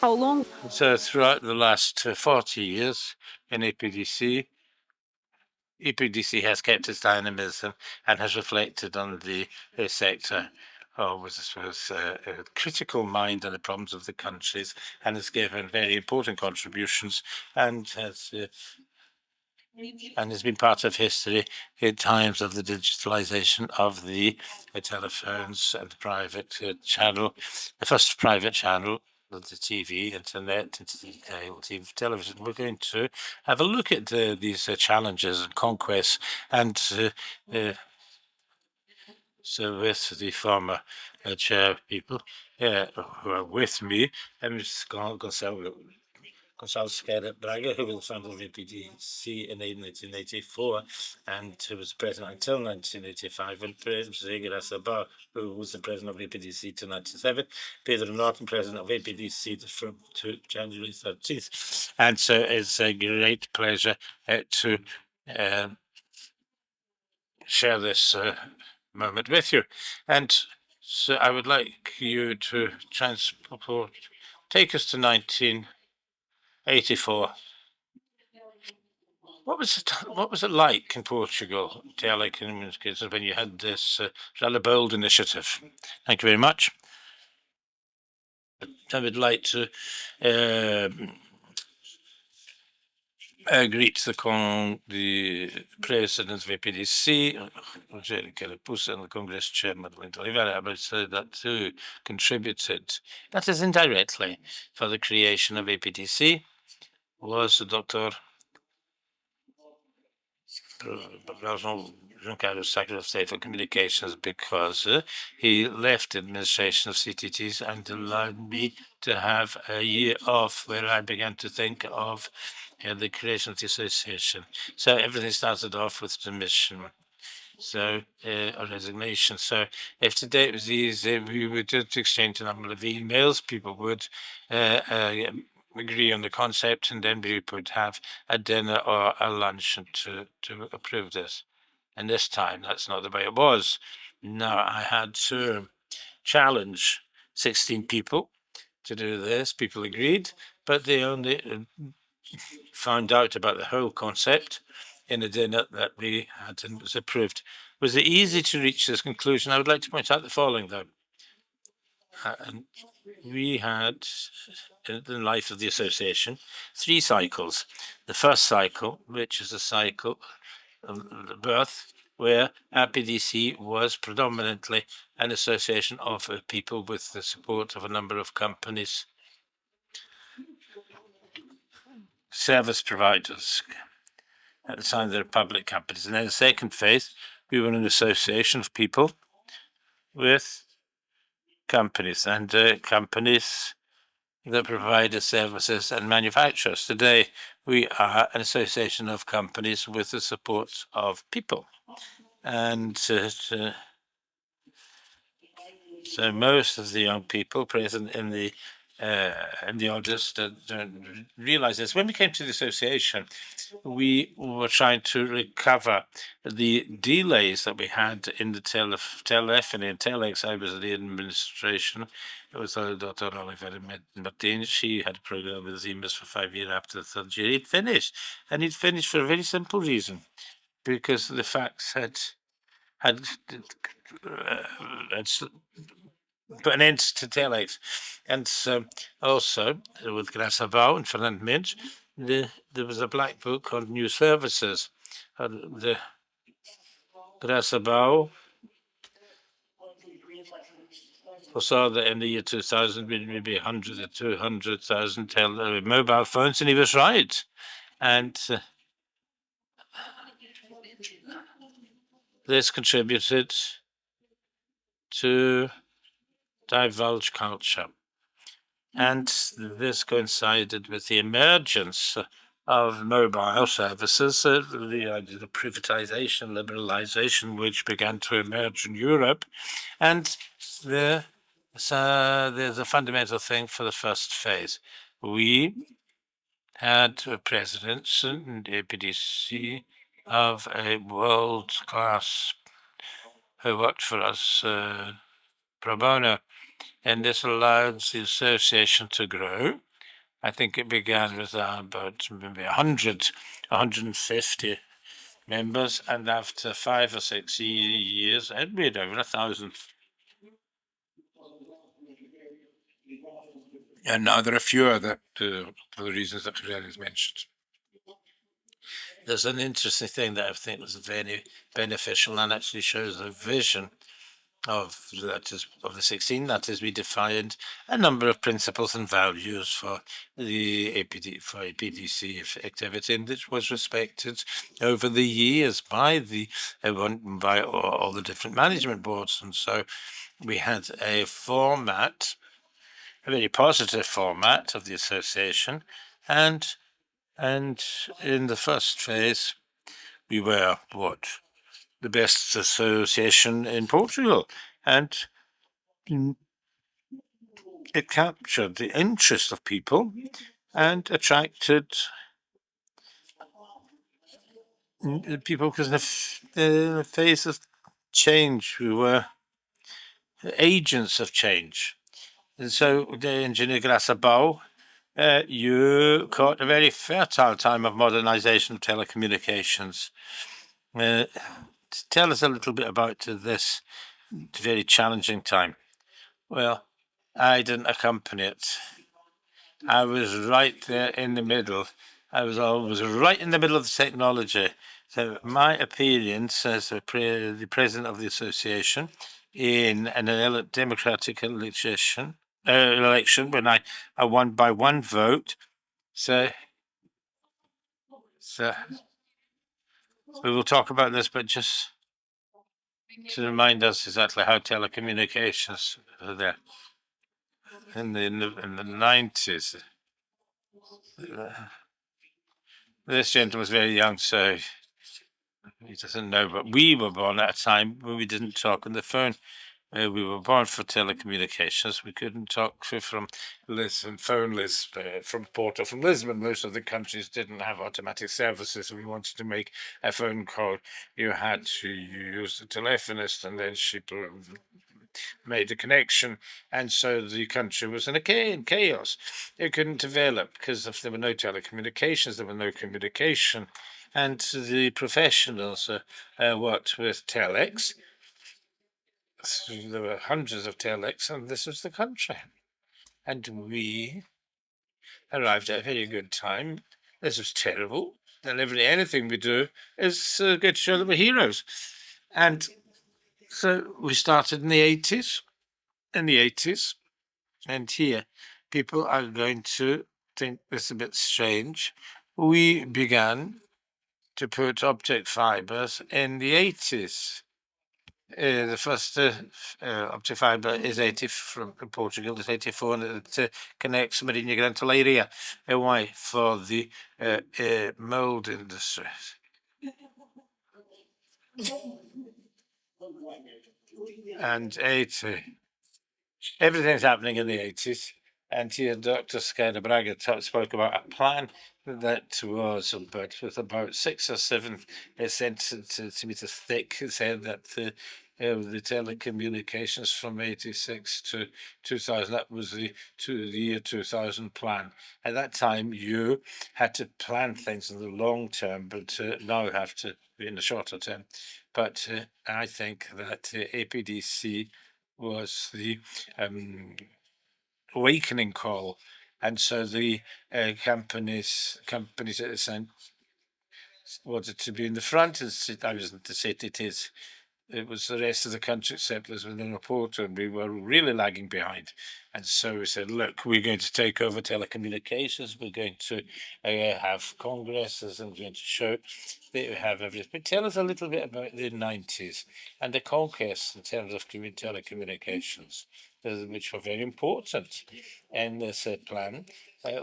how long? So throughout the last 40 years in EPDC has kept its dynamism and has reflected on the sector with a critical mind on the problems of the countries, and has given very important contributions, and has been part of history in times of the digitalization of the telephones and the private channel, the first private channel of the TV, internet, cable TV, television. We're going to have a look at these challenges and conquests, and so with the former chair people who are with me, Ms. Gonçalves Sequeira Braga, who was founder of APDC in 1984 and who was president until 1985, and José Graça Bau, who was the president of APDC to 1997, Pedro Norton, president of APDC to January 13th. And so it's a great pleasure to share this moment with you. And so I would like you to take us to 1984. What was it like in Portugal, telecommunications, when you had this rather bold initiative? Thank you very much. I would like to greet the president of APDC, Rogério Carapuça, and the Congress chairman, Linda Oliveira. I would say that too contributed, that is indirectly, for the creation of APDC was Dr. João Carlos, Secretary of State for Communications, because he left the administration of CTTs and allowed me to have a year off where I began to think of the creation of the association. So everything started off with the mission. So a resignation. So if today it was easy, we would just exchange a number of emails. People would agree on the concept, and then we would have a dinner or a lunch to approve this. And this time, that's not the way it was. Now I had to challenge 16 people to do this. People agreed, but they only found out about the whole concept in a dinner that we had and was approved. Was it easy to reach this conclusion? I would like to point out the following, though. And we had, in the life of the association, 3 cycles. The first cycle, which is a cycle of the birth, where APDC was predominantly an association of people with the support of a number of companies, service providers. At the time, they were public companies. And then the second phase, we were an association of people with companies, and companies that provide services and manufacturers. Today, we are an association of companies with the support of people. And so most of the young people present in the audience don't realize this. When we came to the association, we were trying to recover the delays that we had in the telephony and telex. I was in the administration. It was Dr. Oliveira Martins. She had a program with Siemens for 5 years after the third year. He'd finished, and he'd finished for a very simple reason, because the facts had put an end to telex. And also with Graça Bau and Fernando Mendes, there was a black book called New Services. The Graça Bau foresaw that in the year 2000 maybe 100 or 200,000 mobile phones, and he was right. And this contributed to divulge culture. And this coincided with the emergence of mobile services, the privatization, liberalization, which began to emerge in Europe. And there's a fundamental thing for the first phase. We had presidents in the APDC of a world class who worked for us pro bono, and this allowed the association to grow I think it began with about maybe 100, 150 members, and after 5 or 6 years, we had over 1,000. And now there are fewer that for the reasons that Claire has mentioned. There's an interesting thing that I think was very beneficial and actually shows the vision of the 16. That is, we defined a number of principles and values for the APDC activity, and which was respected over the years by by all the different management boards. And so we had a format, a very positive format of the association, and in the first phase, we were the best association in Portugal, and it captured the interest of people and attracted people because in the face of change, we were agents of change. And so, the engineer Graça you caught a very fertile time of modernization of telecommunications. Tell us a little bit about this very challenging time. Well, I didn't accompany it. I was right there in the middle. I was always right in the middle of the technology. So my appearance as the president of the association in an democratic election when I won by one vote. So we will talk about this, but just to remind us exactly how telecommunications are there in the 90s. This gentleman was very young, so he doesn't know, but we were born at a time when we didn't talk on the phone. We were born for telecommunications. We couldn't talk from Lisbon, from Porto, from Lisbon. Most of the countries didn't have automatic services. We wanted to make a phone call. You had to use the telephonist, and then she made the connection, and so the country was in chaos. It couldn't develop because if there were no telecommunications, there were no communication, and the professionals worked with telex. So there were hundreds of telex, and this was the country, and we arrived at a very good time. This was terrible. And anything we do is good to show that we're heroes, and so we started in the 80s. And here, people are going to think this a bit strange. We began to put optic fibers in the 80s. The first optic fiber is 80 from Portugal. It's 84, and it connects Marinha Grande to Leiria. Why? For the mold industry. And 80. Everything's happening in the 80s. And here, Dr. Skyler Braga spoke about a plan that was about 6 or 7 centimeters thick. It said that the telecommunications from 86 to 2000, that was the year 2000 plan. At that time, you had to plan things in the long term, but now you have to be in the shorter term. But I think that APDC was the awakening call, and so the companies at the time wanted to be in the front. I wasn't to say it was the rest of the country except Lisbon and Porto, and we were really lagging behind. And so we said, look, we're going to take over telecommunications. We're going to have congresses and we're going to show that we have everything. But tell us a little bit about the 90s and the conquests in terms of telecommunications, which were very important. And this plan,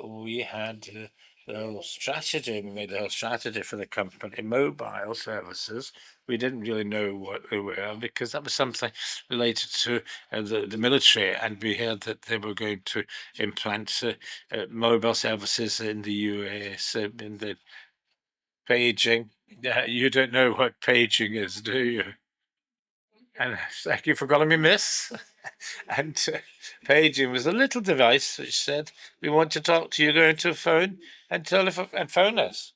we had the whole strategy. We made the whole strategy for the company, mobile services. We didn't really know what they were because that was something related to the military, and we heard that they were going to implant mobile services in the US, in the paging. You don't know what paging is, do you? And thank you for calling me miss. And paging was a little device which said, "We want to talk to you. Go into a phone and telephone and phone us."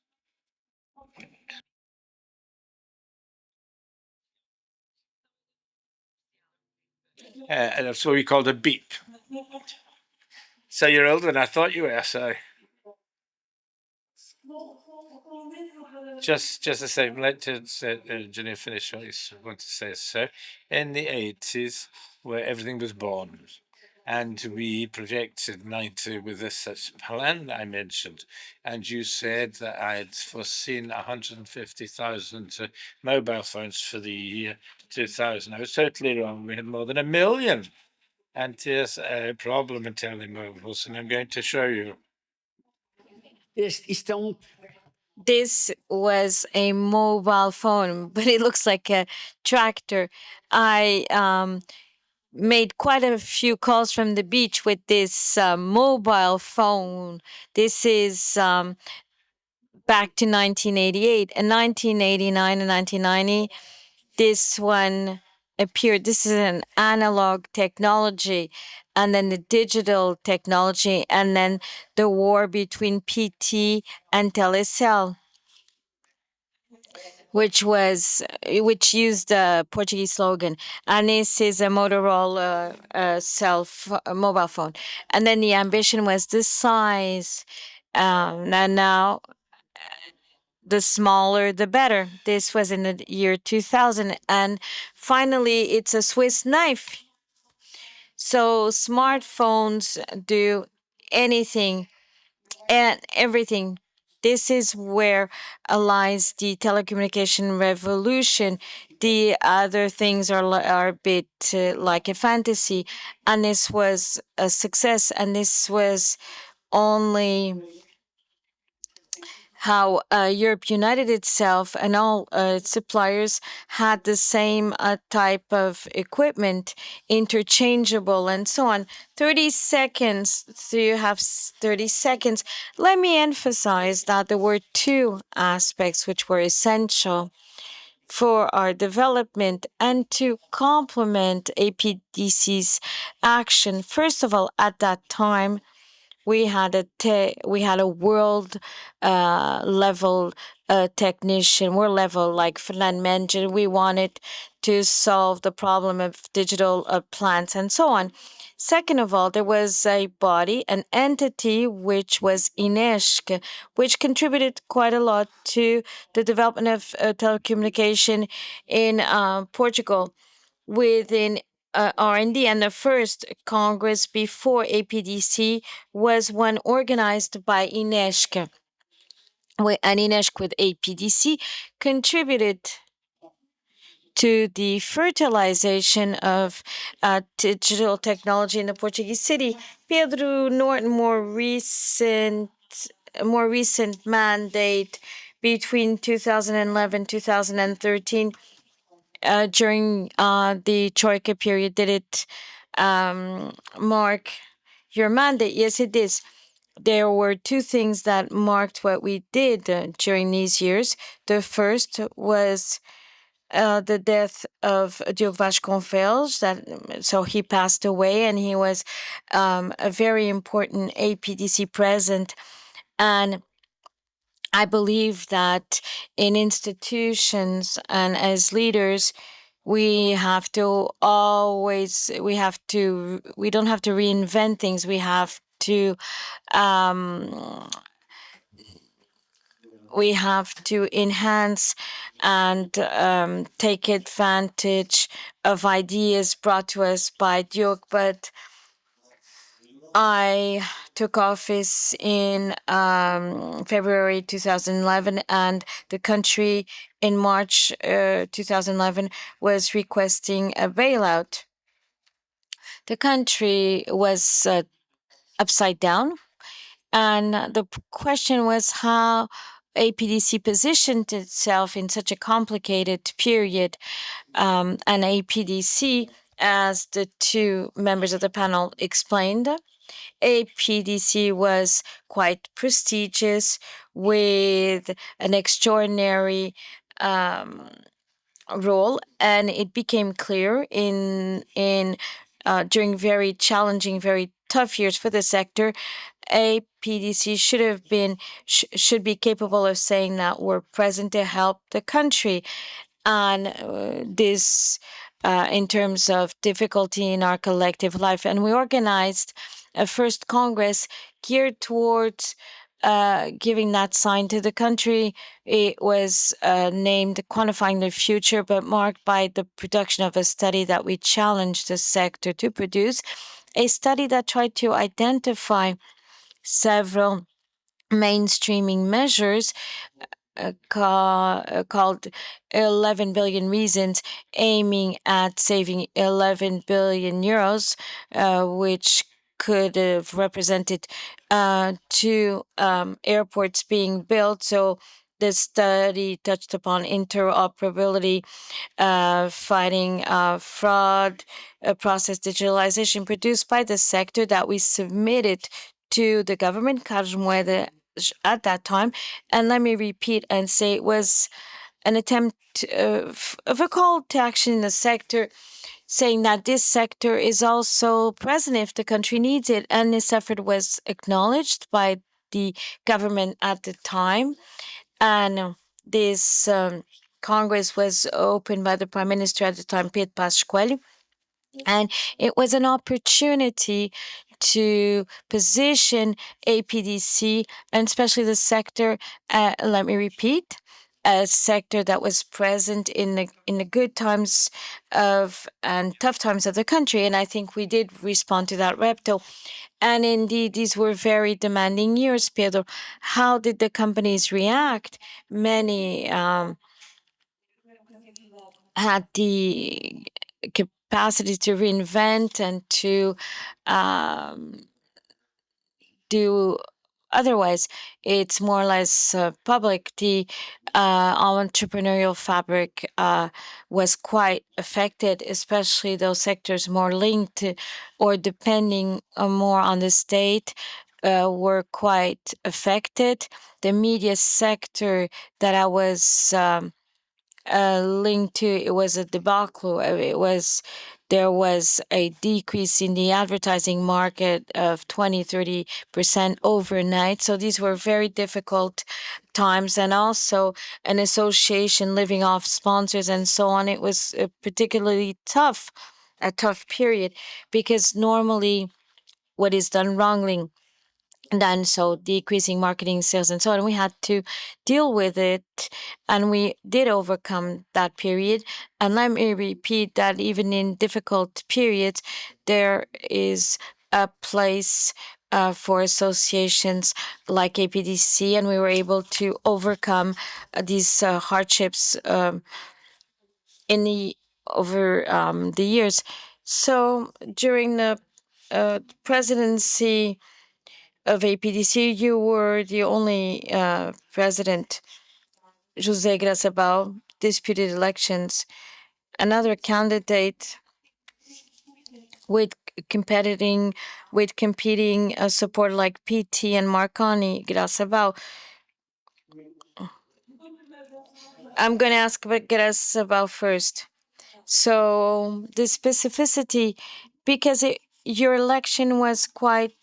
And that's what we called a beep. So you're older than I thought you were. So just the same. Let Engineer finish what he's going to say. So in the 80s, where everything was born, and we projected 90 with this such plan I mentioned, and you said that I had foreseen 150,000 mobile phones for the year 2000. I was totally wrong. We had more than a million. And here's a problem in telemobiles, and I'm going to show you. This was a mobile phone, but it looks like a tractor. I made quite a few calls from the beach with this mobile phone. This is back to 1988 and 1989 and 1990. This one appeared. This is an analog technology, and then the digital technology, and then the war between PT and Telecel, which used the Portuguese slogan, and this is a Motorola mobile phone. And then the ambition was this size, and now the smaller the better. This was in the year 2000, and finally it's a Swiss knife. So smartphones do anything and everything. This is where lies the telecommunication revolution. The other things are a bit like a fantasy, and this was a success. And this was only how Europe united itself, and all its suppliers had the same type of equipment, interchangeable, and so on. 30 seconds. So you have 30 seconds. Let me emphasize that there were two aspects which were essential for our development and to complement APDC's action. First of all, at that time, we had a world level technician, world level, like Fernand mentioned. We wanted to solve the problem of digital plants and so on. Second of all, there was a body, an entity, which was INESC, which contributed quite a lot to the development of telecommunication in Portugal within R&D. And the first Congress before APDC was one organized by INESC. And INESC with APDC contributed to the fertilization of digital technology in the Portuguese city. Pedro Norton, more recent mandate between 2011 2013, during the Troika period. Did it mark your mandate? Yes, it is. There were two things that marked what we did during these years. The first was the death of Diogo Vasconcelos. So he passed away, and he was a very important APDC president. And I believe that in institutions and as leaders, we don't have to reinvent things. Um, we have to enhance and take advantage of ideas brought to us by Duke. But I took office in February 2011, and the country in March 2011 was requesting a bailout. The country was upside down, and the question was how APDC positioned itself in such a complicated period. And APDC, as the two members of the panel explained, APDC was quite prestigious with an extraordinary role, and it became clear in during very challenging, very tough years for the sector, APDC should be capable of saying that we're present to help the country, and this in terms of difficulty in our collective life. And we organized a first congress geared towards giving that sign to the country. It was named Quantifying the Future, but marked by the production of a study that we challenged the sector to produce, a study that tried to identify several mainstreaming measures called 11 billion reasons, aiming at saving 11 billion euros, which could have represented two airports being built. So the study touched upon interoperability, fighting fraud, process digitalization produced by the sector that we submitted to the government, Carlos Moedas, at that time. And let me repeat and say it was an attempt of a call to action in the sector, saying that this sector is also present if the country needs it. And this effort was acknowledged by the government at the time. And this Congress was opened by the Prime Minister at the time, Pedro Passos Coelho, and it was an opportunity to position APDC and especially the sector. Let me repeat, a sector that was present in the good times of and tough times of the country. And I think we did respond to that repto. And indeed, these were very demanding years, Pedro. How did the companies react? Many had the capacity to reinvent and to um, do otherwise. It's more or less public. The entrepreneurial fabric was quite affected, especially those sectors more linked to, or depending more on the state. Were quite affected. The media sector that I was linked to, it was a debacle. There was a decrease in the advertising market of 20-30% overnight. So these were very difficult times, and also an association living off sponsors and so on. It was particularly tough, a tough period, because normally what is done wrongly done, so decreasing marketing sales and so on, we had to deal with it, and we did overcome that period. And let me repeat that even in difficult periods, there is a place for associations like APDC, and we were able to overcome these hardships in the over the years. So during the presidency of APDC, you were the only president. José Graçabal disputed elections. Another candidate with competing support like PT and Marconi Graçabal. I'm going to ask about Graçabal first. So the specificity, because your election was quite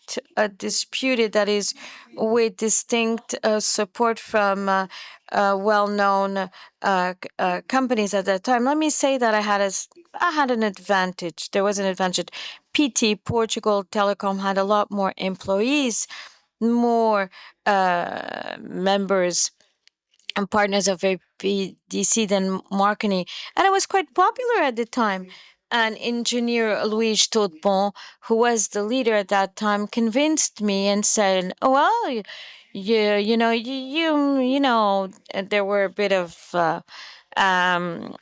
disputed, that is, with distinct support from well-known companies at that time. Let me say that I had an advantage. There was an advantage. PT, Portugal Telecom, had a lot more employees, more members and partners of APDC than Marconi, and I was quite popular at the time. And engineer Luis Todbon, who was the leader at that time, convinced me and said, "Oh, well, you know, there were a bit of um,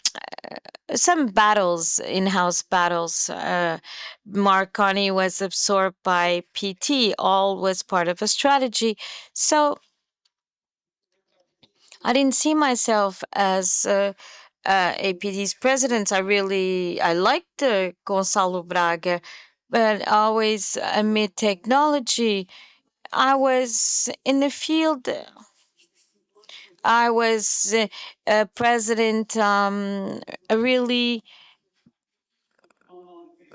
some battles, in-house battles. Marconi was absorbed by PT. All was part of a strategy. So I didn't see myself as APD's president. I liked Gonçalo Braga, but always amid technology. I was in the field. I was president, really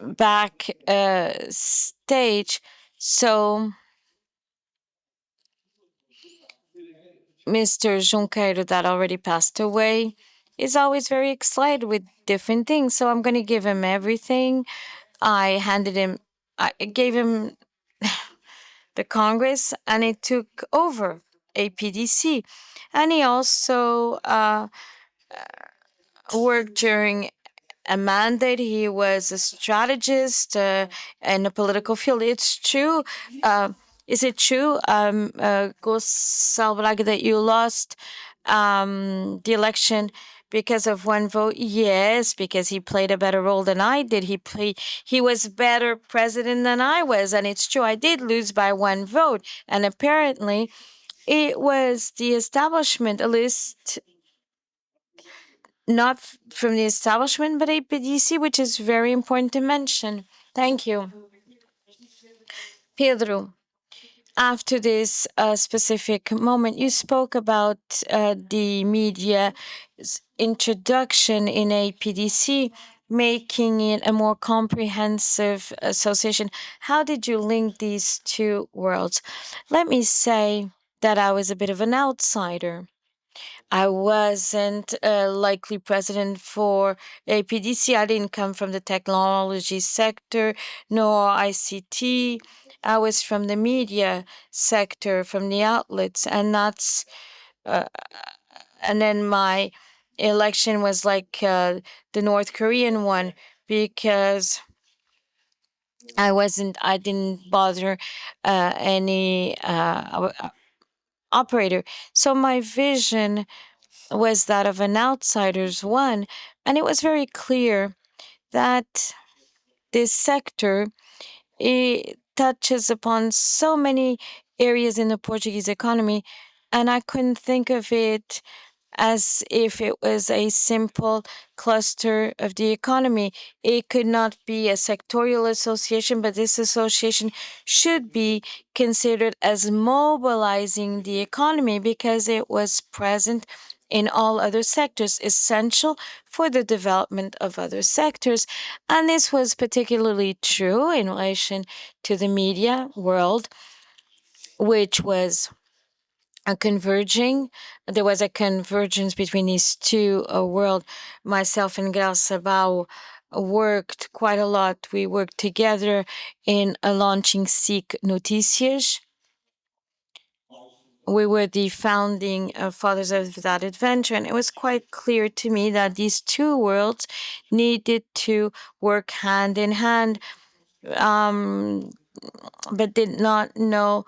back stage. So Mr. Junqueiro, that already passed away, is always very excited with different things. So I'm going to give him everything. I gave him the Congress, and it took over APDC. And he also worked during a mandate. He was a strategist in the political field. It's true. Uh, is it true, Gonçalo Braga, that you lost the election because of one vote? Yes, because he played a better role than I did. He was better president than I was, and it's true. I did lose by one vote, and apparently it was the establishment, at least not from the establishment, but APDC, which is very important to mention. Thank you. Pedro, after this specific moment, you spoke about the media's introduction in APDC, making it a more comprehensive association. How did you link these two worlds? Let me say that I was a bit of an outsider. I wasn't a likely president for APDC. I didn't come from the technology sector nor ICT. I was from the media sector, from the outlets, and that's uh, and then my election was like the North Korean one because I didn't bother any operator. So my vision was that of an outsider's one. And it was very clear that this sector, it touches upon so many areas in the Portuguese economy. And I couldn't think of it as if it was a simple cluster of the economy. It could not be a sectorial association, but this association should be considered as mobilizing the economy because it was present in all other sectors, essential for the development of other sectors. And this was particularly true in relation to the media world, which was converging. There was a convergence between these two worlds. Myself and Graça Bao worked quite a lot. We worked together in launching SIC Notícias. We were the founding fathers of that adventure, and it was quite clear to me that these two worlds needed to work hand in hand, um, but did not know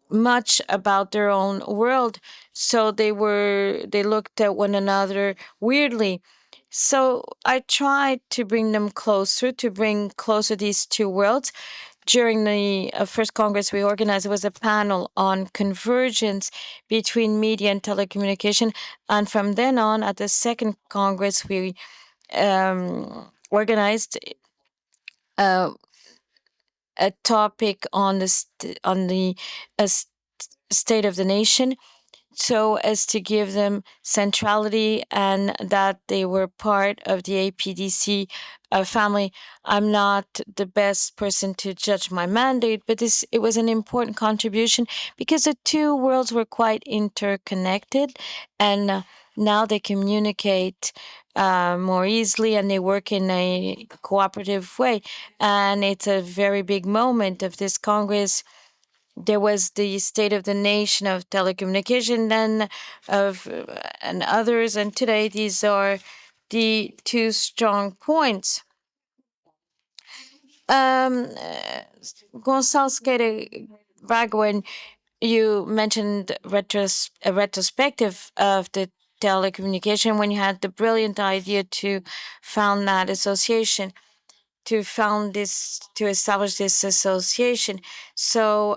much about their own world. So they looked at one another weirdly. So I tried to bring them closer, to bring closer these two worlds. During the first Congress we organized, there was a panel on convergence between media and telecommunication. And from then on, at the second Congress, we organized a topic on the state of the nation, so as to give them centrality and that they were part of the APDC family. I'm not the best person to judge my mandate, but it was an important contribution because the two worlds were quite interconnected, and now they communicate more easily and they work in a cooperative way. And it's a very big moment of this Congress. There was the State of the Nation of telecommunication, then of and others, and today these are the two strong points. Gonçalo Sequeira Braga, when you mentioned a retrospective of the telecommunication, when you had the brilliant idea to found that association, to establish this association. So,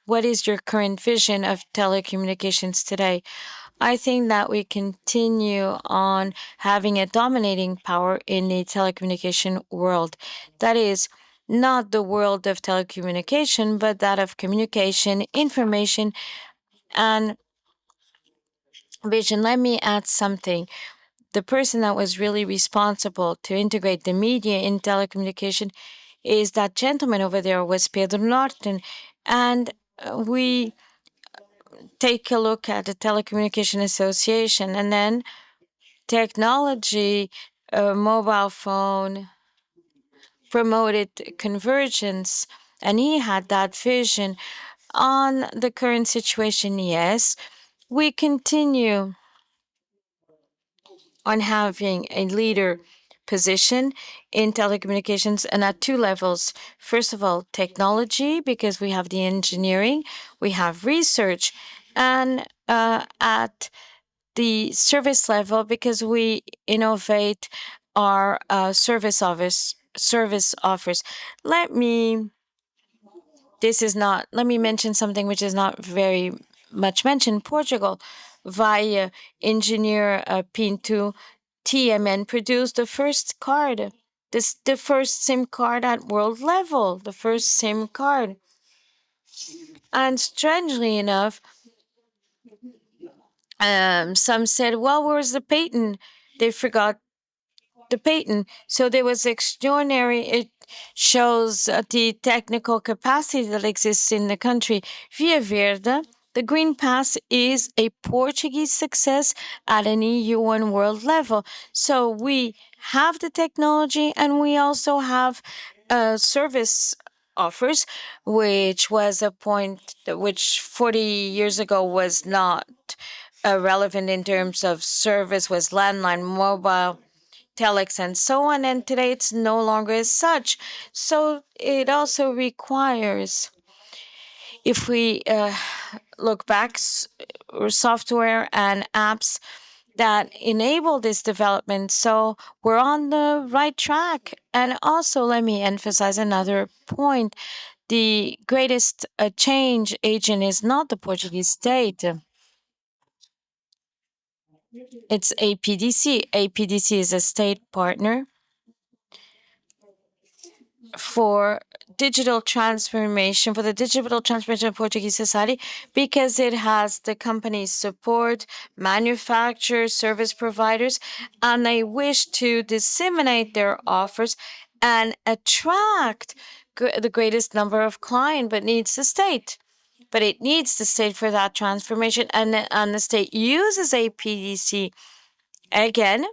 what is your current vision of telecommunications today? I think that we continue on having a dominating power in the telecommunication world. That is not the world of telecommunication, but that of communication, information, and vision. Let me add something. the person that was really responsible to integrate the media in telecommunication is that gentleman over there was Pedro Norton. And we take a look at the Telecommunication Association, and then technology, mobile phone promoted convergence, and he had that vision. On the current situation, yes, we continue on having a leader position in telecommunications and at two levels. First of all, technology, because we have the engineering, we have research, and at the service level, because we innovate our service offers. Let me let me mention something which is not very much mentioned. Portugal, via engineer Pinto, TMN produced the first card, the first SIM card at world level, the first SIM card. And strangely enough, some said, well, where's the patent? They forgot the patent. So there was extraordinary. It shows the technical capacity that exists in the country. Via Verde, the Green Pass is a Portuguese success at an EU and world level. So we have the technology and we also have service offers, which was a point which 40 years ago was not relevant in terms of service, was landline, mobile, telex, and so on. And today it's no longer as such. So it also requires, if we look back, software and apps that enable this development. So we're on the right track. And also, let me emphasize another point. The greatest change agent is not the Portuguese state. It's APDC. APDC is a state partner for digital transformation, for the digital transformation of Portuguese society, because it has the company's support, manufacturers, service providers, and they wish to disseminate their offers and attract the greatest number of clients, but needs the state. But it needs the state for that transformation, and the state uses APDC. Again,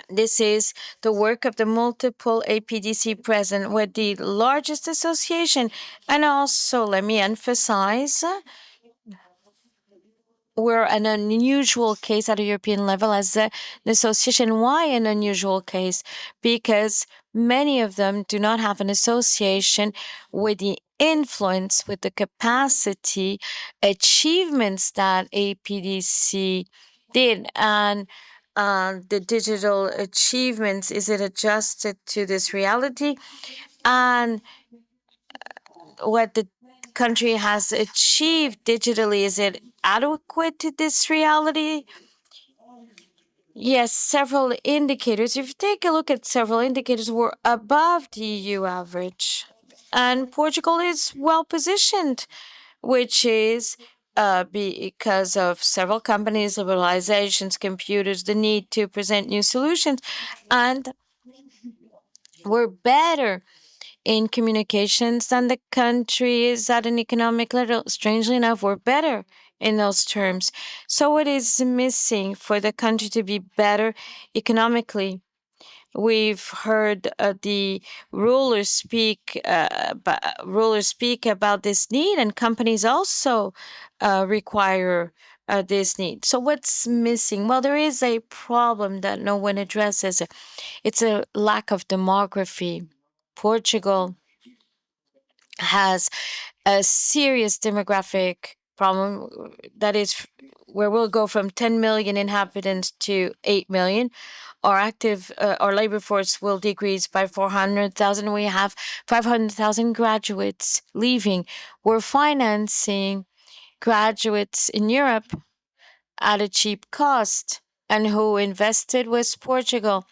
this is the work of the multiple APDC present with the largest association. And also, let me emphasize, we're an unusual case at a European level as an association. Why an unusual case? Because many of them do not have an association with the influence, with the capacity, achievements that APDC did. And the digital achievements, is it adjusted to this reality? And what the country has achieved digitally, is it adequate to this reality? Yes, several indicators. If you take a look at several indicators, we're above the EU average. And Portugal is well positioned, which is because of several companies, liberalizations, computers, the need to present new solutions. And we're better in communications than the country is at an economic level. Strangely enough, we're better in those terms. So, what is missing for the country to be better economically? We've heard the rulers speak about this need, and companies also require this need. So, what's missing? Well, there is a problem that no one addresses. It's a lack of demography. Portugal has a serious demographic problem, that is where we'll go from 10 million inhabitants to 8 million. Our labor force will decrease by 400,000. We have 500,000 graduates leaving. We're financing graduates in Europe at a cheap cost. And who invested was Portugal.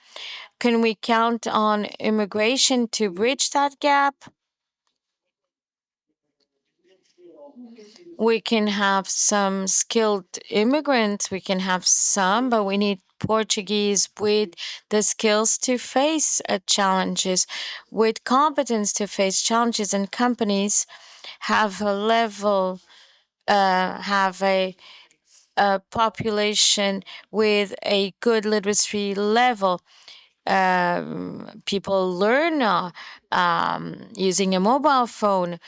Can we count on immigration to bridge that gap? We can have some skilled immigrants, we can have some, but we need Portuguese with the skills to face challenges, with competence to face challenges, and companies have a level, have a population with a good literacy level. People learn using a mobile phone,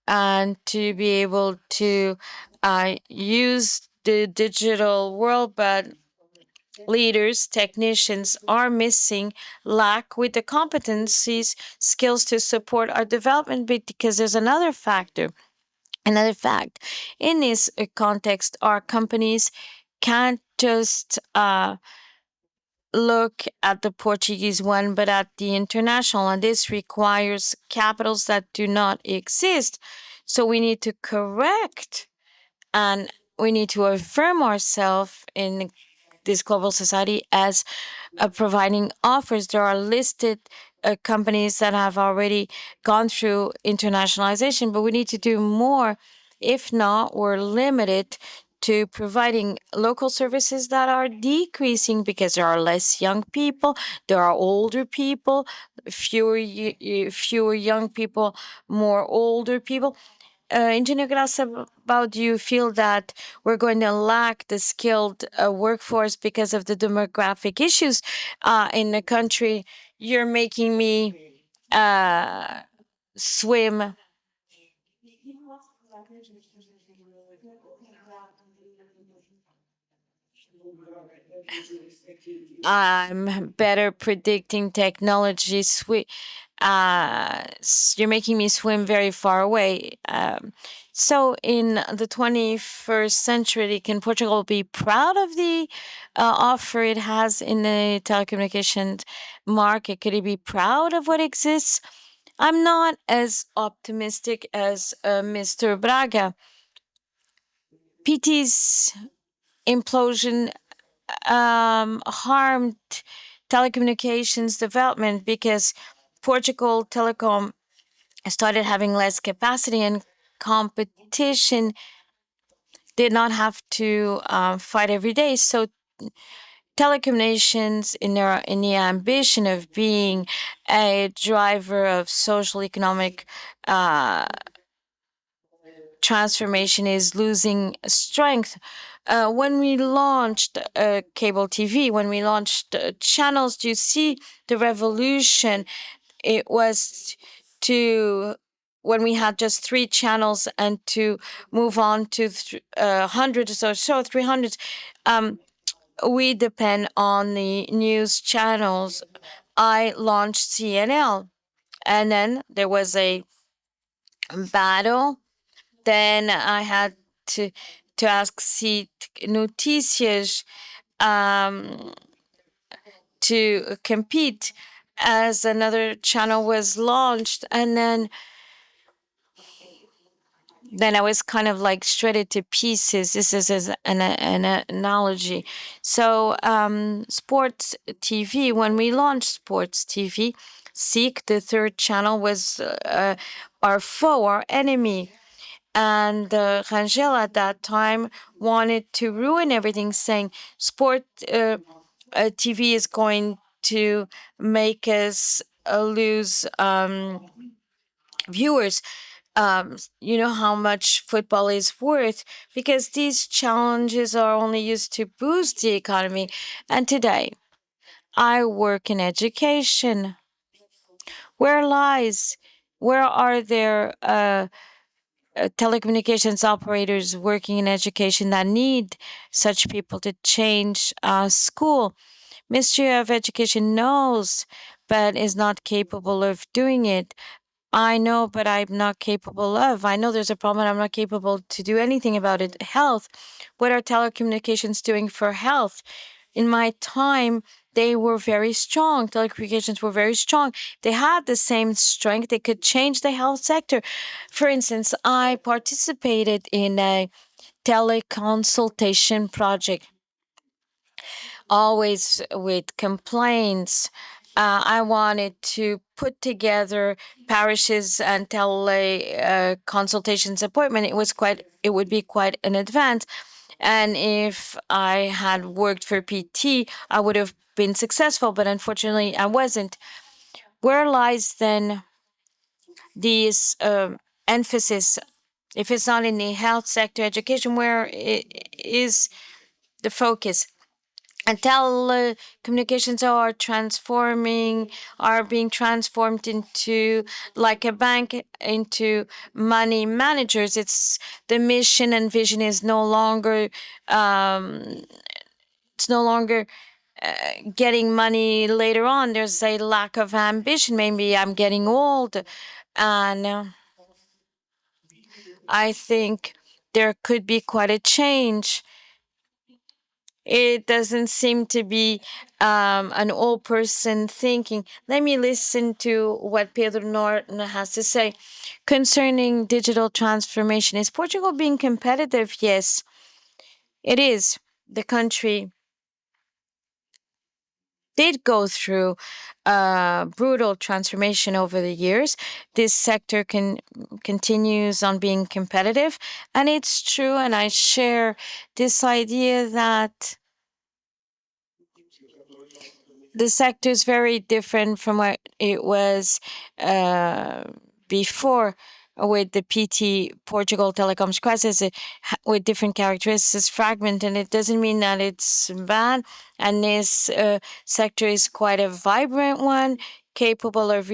and to be able to use the digital world, but leaders, technicians are missing, lack with the competencies, skills to support our development, because there's another factor. Another fact in this context, our companies can't just look at the Portuguese one, but at the international. And this requires capitals that do not exist. So we need to correct, and we need to affirm ourselves in this global society as providing offers. There are listed companies that have already gone through internationalization, but we need to do more. If not, we're limited to providing local services that are decreasing because there are less young people, there are older people, fewer young people, more older people. Engineer Graça, about do you feel that we're going to lack the skilled workforce because of the demographic issues in the country? You're making me swim. I'm better predicting technology. You're making me swim very far away. So, in the 21st century, can Portugal be proud of the offer it has in the telecommunications market? Could it be proud of what exists? I'm not as optimistic as Mr. Braga. PT's implosion harmed telecommunications development because Portugal Telecom started having less capacity, and competition did not have to fight every day. So telecommunications, in the ambition of being a driver of social economic transformation, is losing strength. When we launched cable TV, when we launched channels, do you see the revolution? It was to when we had just three channels, and to move on to hundreds or so, 300. We depend on the news channels. I launched CNL, and then there was a battle. Then I had to ask C Noticias um, to compete as another channel was launched, and then I was kind of like shredded to pieces. This is as an analogy. So, sports TV, when we launched sports TV, Seek, the third channel, was our foe, our enemy. And Rangel at that time wanted to ruin everything, saying sport TV is going to make us lose viewers. You know how much football is worth, because these challenges are only used to boost the economy. And today, I work in education. Where lies? Where are there telecommunications operators working in education that need such people to change school? Ministry of Education knows, but is not capable of doing it. I know, but I'm not capable of. I know there's a problem, and I'm not capable to do anything about it. Health. What are telecommunications doing for health? In my time, they were very strong. Telecommunications were very strong. They had the same strength. They could change the health sector. For instance, I participated in a teleconsultation project, always with complaints, I wanted to put together parishes and tele consultations appointment. It would be quite an advance. And if I had worked for PT, I would have been successful, but unfortunately, I wasn't. Where lies then this emphasis? If it's not in the health sector, education, where is the focus? And telecommunications are being transformed into like a bank, into money managers. It's the mission and vision is no longer um, it's no longer getting money later on. There's a lack of ambition. Maybe I'm getting old, and I think there could be quite a change. It doesn't seem to be an old person thinking. Let me listen to what Pedro Norton has to say concerning digital transformation. Is Portugal being competitive? Yes, it is. The country did go through brutal transformation over the years. This sector continues on being competitive, and it's true. And I share this idea that the sector is very different from what it was uh, before with the PT Portugal Telecoms crisis with different characteristics, fragment, and it doesn't mean that it's bad. And this sector is quite a vibrant one, capable of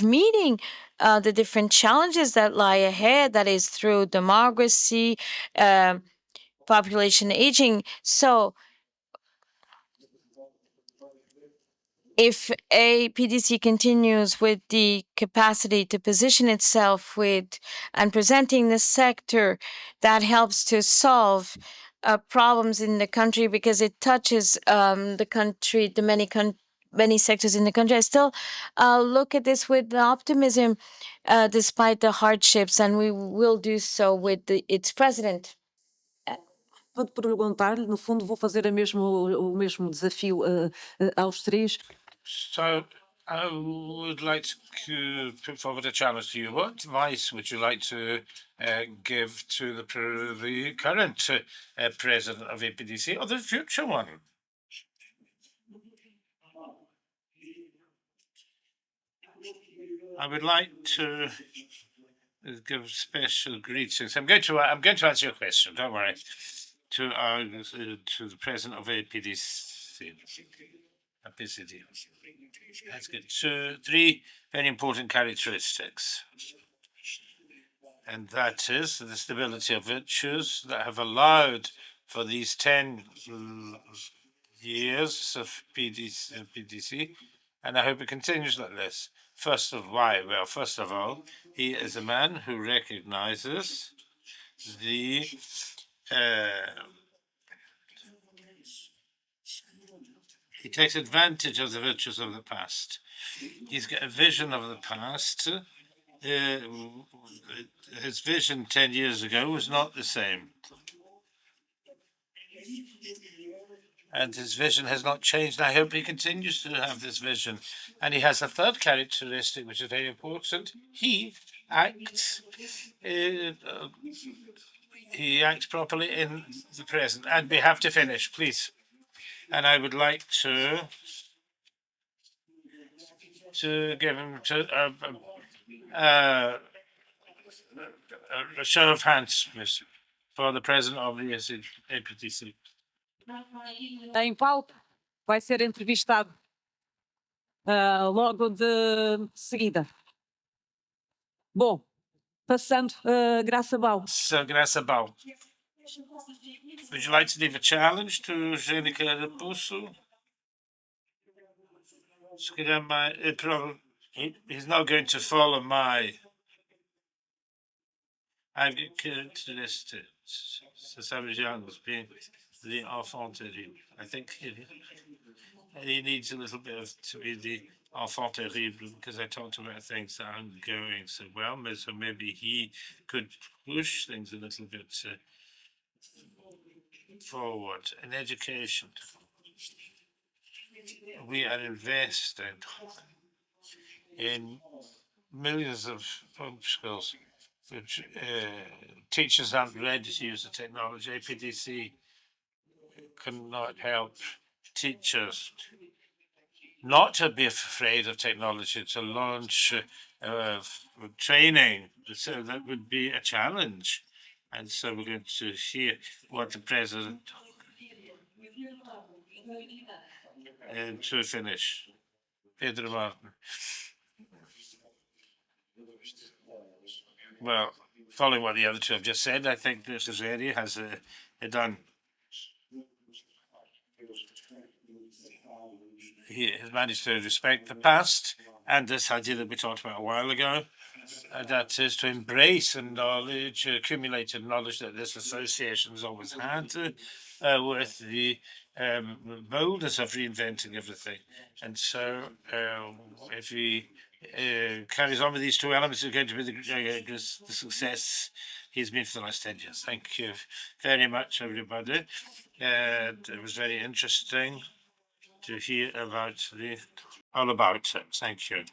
meeting the different challenges that lie ahead. That is through demography, population aging. So if a PDC continues with the capacity to position itself with and presenting the sector that helps to solve problems in the country because it touches the country, the many sectors in the country. I still look at this with optimism, despite the hardships, and we will do so with its president. Vou perguntar-lhe, no fundo, vou fazer o mesmo desafio aos três. So I would like to put forward a challenge to you. What advice would you like to give to the current president of APDC or the future one? I would like to give special greetings. I'm going to answer your question. Don't worry. To the president of APDC. That's good. Three very important characteristics, and that is the stability of virtues that have allowed for these 10 years of PDC, and I hope it continues like this. First of all, he is a man who recognizes the he takes advantage of the virtues of the past. He's got a vision of the past. His vision 10 years ago was not the same. And his vision has not changed. I hope he continues to have this vision. And he has a third characteristic, which is very important. He acts properly in the present. And we have to finish, please. And I would like to give him a show of hands, Mr. for the president of the APTC. Em pauta, vai ser entrevistado logo de seguida. Bom, passando Graça Bau. So, Graça Bau, would you like to leave a challenge to Jenica Raposo? He's not going to follow my characteristics. Since I was young, was being the enfant terrible. I think he needs a little bit to be the enfant terrible because I talked about things that aren't going so well. So maybe he could push things a little bit forward in education. we are investing in millions of schools which teachers aren't ready to use the technology. APDC cannot help teachers not to be afraid of technology, to launch training. So that would be a challenge. And so we're going to hear what the president, and to finish, Pedro Martin. Well, following what the other two have just said, I think Mr. Zeri has done. He has managed to respect the past, and this idea that we talked about a while ago, that is to embrace the knowledge, accumulated knowledge that this association has always had with the boldness of reinventing everything. And so if he carries on with these two elements, it's going to be the success he's been for the last 10 years. Thank you very much, everybody. It was very interesting to hear about all about it. Thank you.